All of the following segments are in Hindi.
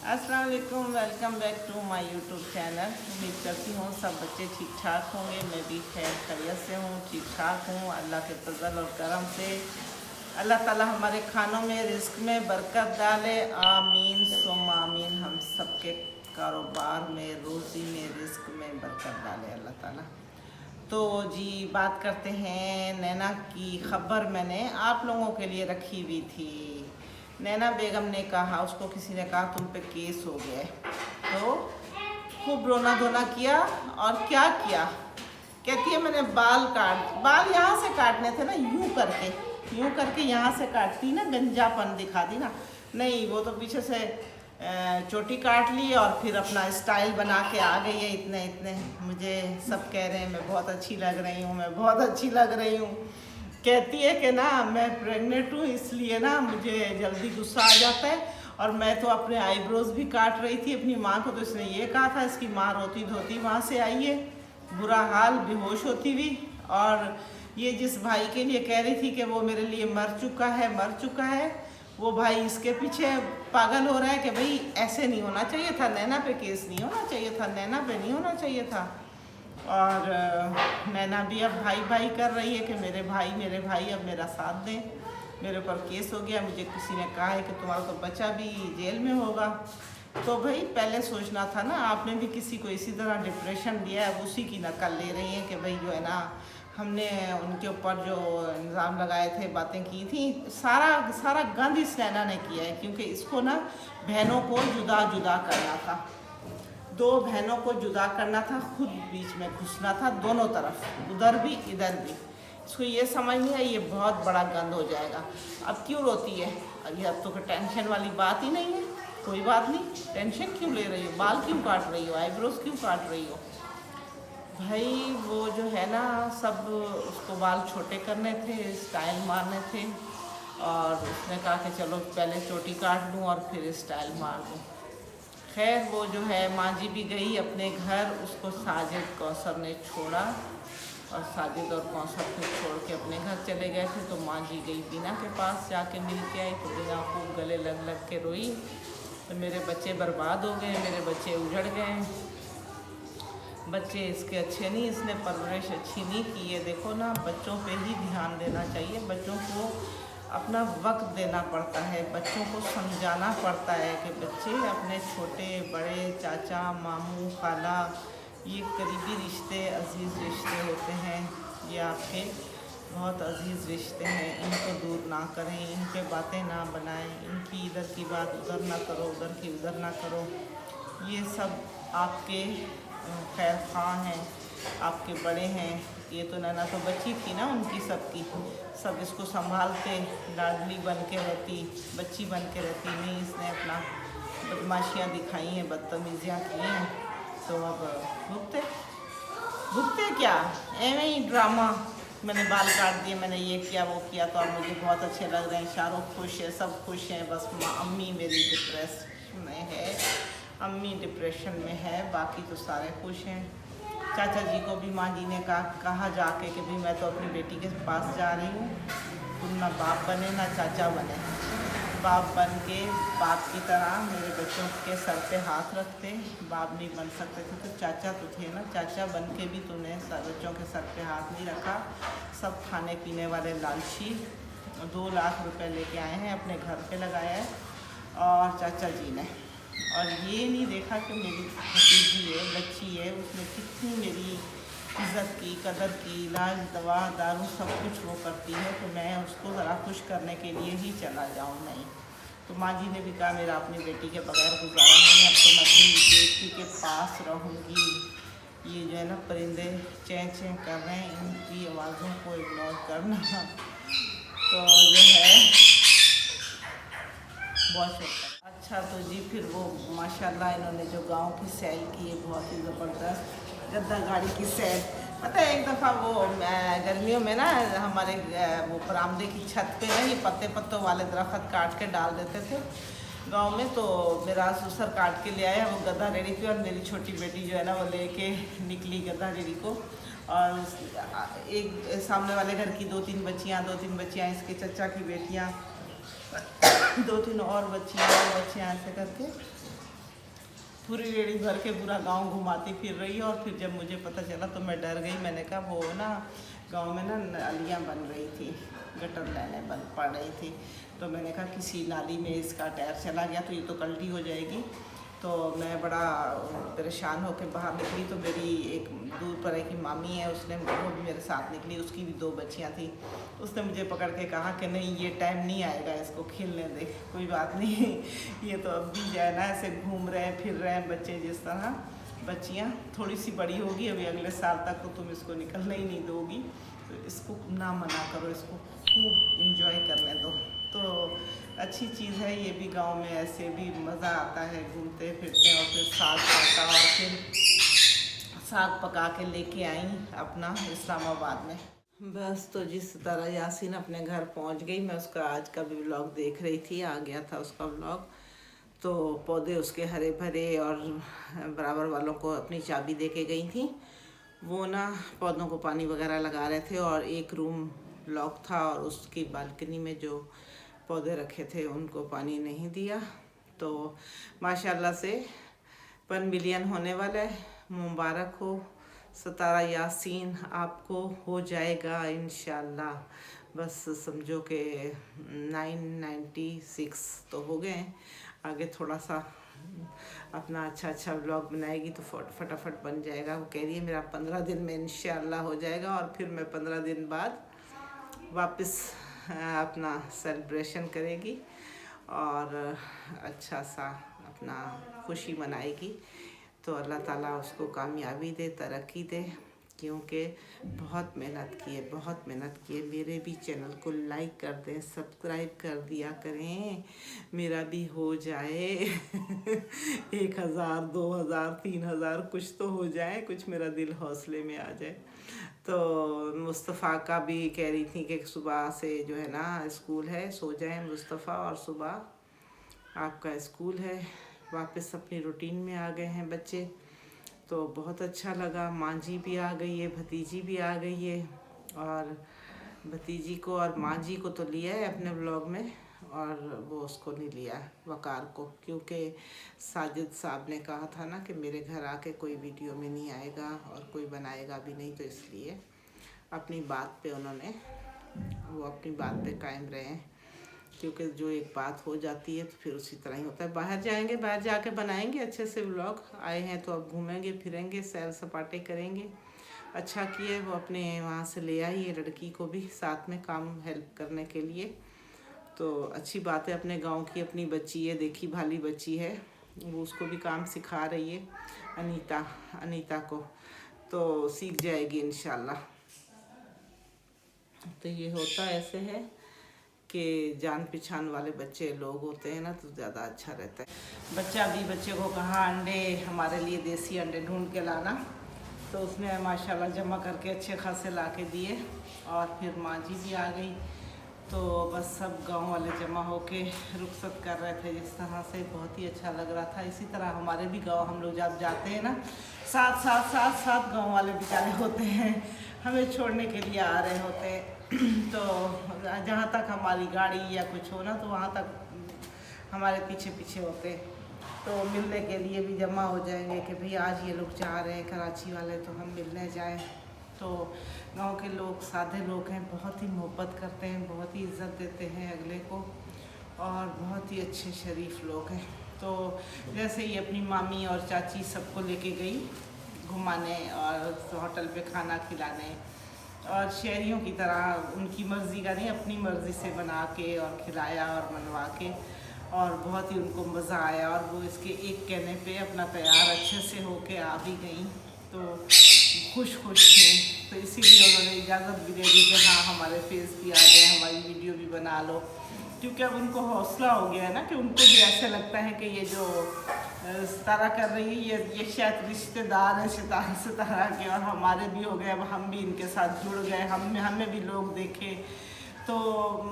अस्सलाम वालेकुम, welcome back to my YouTube channel. उम्मीद करती हूँ सब बच्चे ठीक ठाक होंगे। मैं भी खैर खैरियत से हूँ, ठीक ठाक हूँ। अल्लाह के फजल और करम से अल्लाह ताला हमारे खानों में, रिस्क में बरकत डाले। आमीन सुम आमीन। हम सबके कारोबार में, रोज़ी में, रिस्क में बरकत डाले अल्लाह ताला। तो जी बात करते हैं नैना की। ख़बर मैंने आप लोगों के लिए रखी हुई थी। नैना बेगम ने कहा, उसको किसी ने कहा तुम पे केस हो गया है। तो खूब रोना धोना किया और क्या किया, कहती है मैंने बाल यहाँ से काटने थे ना, यूं करके यहाँ से काटती ना, गंजापन दिखाती ना। नहीं, वो तो पीछे से चोटी काट ली और फिर अपना स्टाइल बना के आ गई है। इतने इतने मुझे सब कह रहे हैं मैं बहुत अच्छी लग रही हूँ, मैं बहुत अच्छी लग रही हूँ। कहती है कि ना मैं प्रेग्नेंट हूँ, इसलिए ना मुझे जल्दी गुस्सा आ जाता है। और मैं तो अपने आईब्रोज भी काट रही थी अपनी माँ को, तो इसने ये कहा था इसकी माँ रोती धोती वहाँ से आई है, बुरा हाल, बेहोश होती हुई। और ये जिस भाई के लिए कह रही थी कि वो मेरे लिए मर चुका है, वो भाई इसके पीछे पागल हो रहा है कि भाई ऐसे नहीं होना चाहिए था, नैना पे केस नहीं होना चाहिए था, नैना पे नहीं होना चाहिए था। और नैना भी अब भाई भाई कर रही है कि मेरे भाई अब मेरा साथ दें, मेरे ऊपर केस हो गया, मुझे किसी ने कहा है कि तुम्हारा तो बच्चा भी जेल में होगा। तो भाई पहले सोचना था ना, आपने भी किसी को इसी तरह डिप्रेशन दिया है, उसी की नकल ले रही हैं कि भाई जो है ना हमने उनके ऊपर जो इल्ज़ाम लगाए थे, बातें की थी, सारा गंद इस नैना ने किया है। क्योंकि इसको ना बहनों को जुदा जुदा करना था, दो बहनों को जुदा करना था, खुद बीच में घुसना था, दोनों तरफ, उधर भी इधर भी। इसको ये समझ नहीं आई, ये बहुत बड़ा गंद हो जाएगा। अब क्यों रोती है? अब तो कोई टेंशन वाली बात ही नहीं है। कोई बात नहीं, टेंशन क्यों ले रही हो? बाल क्यों काट रही हो? आईब्रोज क्यों काट रही हो? भाई वो जो है ना, सब उसको बाल छोटे करने थे, स्टाइल मारने थे। और उसने कहा कि चलो पहले चोटी काट लूँ और फिर स्टाइल मार दूँ। खैर वो जो है माँ जी भी गई अपने घर, उसको साजिद कौसर ने छोड़ा। और साजिद और कौसर को छोड़ के अपने घर चले गए थे। तो माँ जी गई बीना के पास, जाके मिल के आई। तो बीना खूब गले लग लग के रोई, तो मेरे बच्चे बर्बाद हो गए, मेरे बच्चे उजड़ गए, बच्चे इसके अच्छे नहीं, इसने परवरिश अच्छी नहीं की है। देखो ना, बच्चों पे ही ध्यान देना चाहिए, बच्चों को अपना वक्त देना पड़ता है, बच्चों को समझाना पड़ता है कि बच्चे अपने छोटे बड़े, चाचा मामू खाला, ये करीबी रिश्ते, अजीज़ रिश्ते होते हैं, ये आपके बहुत अजीज़ रिश्ते हैं, इनको दूर ना करें, इन पे बातें ना बनाएं, इनकी इधर की बात उधर ना करो, उधर की उधर ना करो। ये सब आपके खैर ख़ां हैं, आपके बड़े हैं। ये तो नैना तो बच्ची थी ना उनकी, सबकी सब इसको संभालते, लाडली बन के रहती, बच्ची बन के रहती। नहीं, इसने अपना बदमाशियाँ दिखाई हैं, बदतमीज़ियाँ की हैं, तो अब भुगते क्या, एवं ही ड्रामा। मैंने बाल काट दिए, मैंने ये किया वो किया, तो अब मुझे बहुत अच्छे लग रहे हैं, शाहरुख खुश है, सब खुश हैं, बस अम्मी मेरी डिप्रेशन में है, अम्मी डिप्रेशन में है, बाकी तो सारे खुश हैं। चाचा जी को भी माँ जी ने कहा जाके कि भाई मैं तो अपनी बेटी के पास जा रही हूँ, तुम ना बाप बने ना चाचा बने। बाप बन के बाप की तरह मेरे बच्चों के सर पे हाथ रखते, बाप नहीं बन सकते थे तो चाचा तो थे ना, चाचा बन के भी तूने बच्चों के सर पे हाथ नहीं रखा। सब खाने पीने वाले लालची 2 लाख रुपए लेके आए हैं, अपने घर पे लगाया है और चाचा जी ने, और ये नहीं देखा कि मेरी भतीजी है, बच्ची है, उसने कितनी मेरी इज़्ज़त की, कदर की, इलाज दवा दारू सब कुछ वो करती है, तो मैं उसको ज़रा खुश करने के लिए ही चला जाऊँ। नहीं, तो माँ जी ने भी कहा मेरा अपनी बेटी के बगैर गुजारा नहीं, अब तो मैं अपनी बेटी के पास रहूँगी। ये जो है ना परिंदे चें चें कर रहे हैं, इनकी आवाज़ों को इग्नोर करना। तो जो है बहुत शुक्र। अच्छा, तो जी फिर वो माशाल्लाह इन्होंने जो गांव की सैल की है, बहुत ही ज़बरदस्त गद्दा गाड़ी की सैल। पता है एक दफ़ा वो गर्मियों में ना हमारे वो बरामदे की छत पे ना ये पत्तों वाले दरख्त काट के डाल देते थे गांव में। तो मेरा ससुर काट के ले आया वो गद्दा रेडी पे, और मेरी छोटी बेटी जो है ना वो लेके निकली गद्दा रेडी को। और एक सामने वाले घर की 2-3 बच्चियाँ, इसके चचा की बेटियाँ, 2-3 और बच्चियाँ ऐसे करके पूरी रेड़ी भर के पूरा गांव घुमाती फिर रही है। और फिर जब मुझे पता चला तो मैं डर गई। मैंने कहा वो ना गांव में ना नालियाँ बन रही थी, गटर लाइनें बन पड़ रही थी। तो मैंने कहा किसी नाली में इसका टायर चला गया तो ये तो कल्टी हो जाएगी। तो मैं बड़ा परेशान होकर बाहर निकली। तो मेरी एक दूर पर एक मामी है, उसने वो भी मेरे साथ निकली, उसकी भी 2 बच्चियां थी। उसने मुझे पकड़ के कहा कि नहीं ये टाइम नहीं आएगा, इसको खेलने दे, कोई बात नहीं, ये तो अब भी जाए ना ऐसे घूम रहे हैं फिर रहे हैं बच्चे जिस तरह। बच्चियाँ थोड़ी सी बड़ी होगी अभी, अगले साल तक तो तुम इसको निकलने ही नहीं दोगी, तो इसको ना मना करो, इसको खूब इंजॉय करने दो। तो अच्छी चीज़ है ये भी, गांव में ऐसे भी मज़ा आता है, घूमते फिरते। और फिर साग पका, और फिर साग पका के लेके आई अपना इस्लामाबाद में। बस तो जिस तरह यासीन अपने घर पहुंच गई, मैं उसका आज का भी व्लॉग देख रही थी, आ गया था उसका व्लॉग। तो पौधे उसके हरे भरे, और बराबर वालों को अपनी चाबी दे के गई थी। वो ना पौधों को पानी वगैरह लगा रहे थे, और एक रूम लॉक था और उसकी बालकनी में जो पौधे रखे थे उनको पानी नहीं दिया। तो माशाल्लाह से 1 मिलियन होने वाला है, मुबारक हो सतारा यासीन, आपको हो जाएगा इंशाल्लाह। बस समझो कि 996 तो हो गए हैं, आगे थोड़ा सा अपना अच्छा व्लॉग बनाएगी तो फटाफट बन जाएगा। वो कह रही है मेरा 15 दिन में इंशाल्लाह हो जाएगा, और फिर मैं 15 दिन बाद वापस अपना सेलिब्रेशन करेगी और अच्छा सा अपना खुशी मनाएगी। तो अल्लाह ताला उसको कामयाबी दे, तरक्की दे, क्योंकि बहुत मेहनत की है, बहुत मेहनत की है। मेरे भी चैनल को लाइक कर दें, सब्सक्राइब कर दिया करें, मेरा भी हो जाए 1000 2000 3000 कुछ तो हो जाए, कुछ मेरा दिल हौसले में आ जाए। तो मुस्तफ़ा का भी कह रही थी कि सुबह से जो है ना स्कूल है, सो जाए मुस्तफ़ा, और सुबह आपका स्कूल है। वापस अपनी रूटीन में आ गए हैं बच्चे, तो बहुत अच्छा लगा। माँ जी भी आ गई है, भतीजी भी आ गई है, और भतीजी को और माँ जी को तो लिया है अपने व्लॉग में, और वो उसको नहीं लिया वकार को, क्योंकि साजिद साहब ने कहा था ना कि मेरे घर आके कोई वीडियो में नहीं आएगा और कोई बनाएगा भी नहीं, तो इसलिए अपनी बात पे उन्होंने, वो अपनी बात पे कायम रहे हैं। क्योंकि जो एक बात हो जाती है तो फिर उसी तरह ही होता है। बाहर जाएंगे, बाहर जाके बनाएंगे अच्छे से व्लॉग। आए हैं तो अब घूमेंगे फिरेंगे, सैर सपाटे करेंगे। अच्छा किए वो अपने वहाँ से ले आई है लड़की को भी साथ में काम हेल्प करने के लिए, तो अच्छी बात है। अपने गांव की अपनी बच्ची है, देखी भाली बच्ची है, वो उसको भी काम सिखा रही है अनीता को, तो सीख जाएगी इंशाल्लाह। तो ये होता ऐसे है कि जान पहचान वाले बच्चे लोग होते हैं ना तो ज़्यादा अच्छा रहता है। बच्चे को कहा अंडे हमारे लिए देसी अंडे ढूंढ के लाना, तो उसने माशाल्लाह जमा करके अच्छे खासे ला के दिए। और फिर माँ जी भी आ गई, तो बस सब गांव वाले जमा होके रुखसत कर रहे थे जिस तरह से, बहुत ही अच्छा लग रहा था। इसी तरह हमारे भी गांव, हम लोग जब जाते हैं ना साथ गांव वाले बेचारे होते हैं, हमें छोड़ने के लिए आ रहे होते हैं। तो जहाँ तक हमारी गाड़ी या कुछ हो ना, तो वहाँ तक हमारे पीछे पीछे होते, तो मिलने के लिए भी जमा हो जाएंगे कि भाई आज ये लोग जा रहे हैं कराची वाले, तो हम मिलने जाएं। तो गांव के लोग सादे लोग हैं, बहुत ही मोहब्बत करते हैं, बहुत ही इज़्ज़त देते हैं अगले को, और बहुत ही अच्छे शरीफ लोग हैं। तो जैसे ही अपनी मामी और चाची सबको लेके गई घुमाने और होटल पे खाना खिलाने, और शहरियों की तरह उनकी मर्ज़ी का नहीं, अपनी मर्ज़ी से बना के और खिलाया और बनवा के, और बहुत ही उनको मज़ा आया। और वो इसके एक कहने पे अपना तैयार अच्छे से होके आ भी गई, तो खुश थी। तो इसीलिए उन्होंने इजाज़त भी दे दी कि हाँ हमारे फेस भी आ गए, हमारी वीडियो भी बना लो, क्योंकि अब उनको हौसला हो गया है ना, कि उनको भी ऐसा लगता है कि ये जो सितारा कर रही है ये शायद रिश्तेदार है सितारा के, और हमारे भी हो गए, अब हम भी इनके साथ जुड़ गए, हमें भी लोग देखे। तो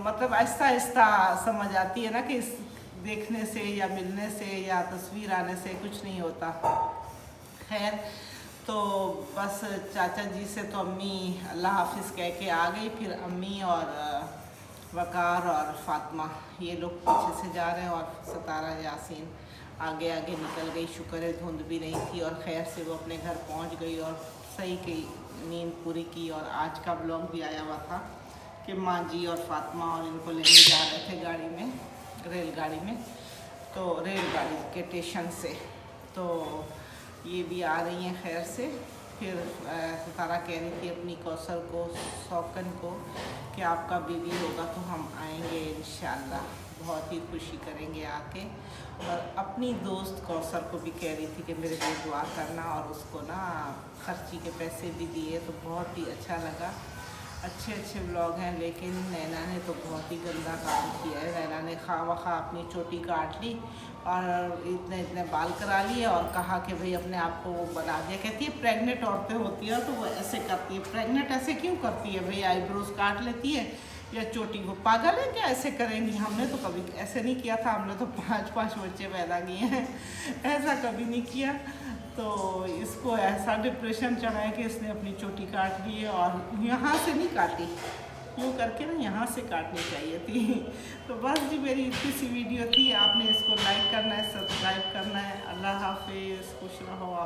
मतलब आहिस्ता आहिस्ता समझ आती है ना कि इस देखने से या मिलने से या तस्वीर आने से कुछ नहीं होता। खैर, तो बस चाचा जी से तो अम्मी अल्लाह हाफिज़ कह के आ गई। फिर अम्मी और वकार और फातिमा ये लोग पीछे से जा रहे हैं, और सतारा यासीन आगे आगे निकल गई। शुक्र है धुंध भी नहीं थी और खैर से वो अपने घर पहुंच गई और सही की नींद पूरी की। और आज का ब्लॉग भी आया हुआ था कि माँ जी और फातिमा और इनको लेने जा रहे थे गाड़ी में, रेलगाड़ी में, तो रेलगाड़ी के स्टेशन से। तो ये भी आ रही हैं खैर से। फिर सितारा कह रही थी अपनी कौसर को, शौकन को, कि आपका बेबी होगा तो हम आएंगे इंशाल्लाह, बहुत ही खुशी करेंगे आके। और अपनी दोस्त कौसर को भी कह रही थी कि मेरे लिए दुआ करना, और उसको ना खर्ची के पैसे भी दिए, तो बहुत ही अच्छा लगा। अच्छे अच्छे व्लॉग हैं, लेकिन नैना ने तो बहुत ही गंदा काम किया है। नैना ने खा वखा अपनी चोटी काट ली और इतने इतने बाल करा लिए और कहा कि भाई अपने आप को वो बना दिया। कहती है प्रेग्नेंट औरतें होती हैं तो वो ऐसे करती है। प्रेग्नेंट ऐसे क्यों करती है भाई? आईब्रोज काट लेती है या चोटी को, पागल है क्या? ऐसे करेंगी? हमने तो कभी ऐसे नहीं किया था, हमने तो 5 बच्चे पैदा किए हैं, ऐसा कभी नहीं किया। तो इसको ऐसा डिप्रेशन चढ़ा है कि इसने अपनी चोटी काट ली है, और यहाँ से नहीं काटी, यूँ करके ना यहाँ से काटनी चाहिए थी। तो बस जी मेरी इतनी सी वीडियो थी। आपने इसको लाइक करना है, सब्सक्राइब करना है। अल्लाह हाफिज़, खुश रहो आप।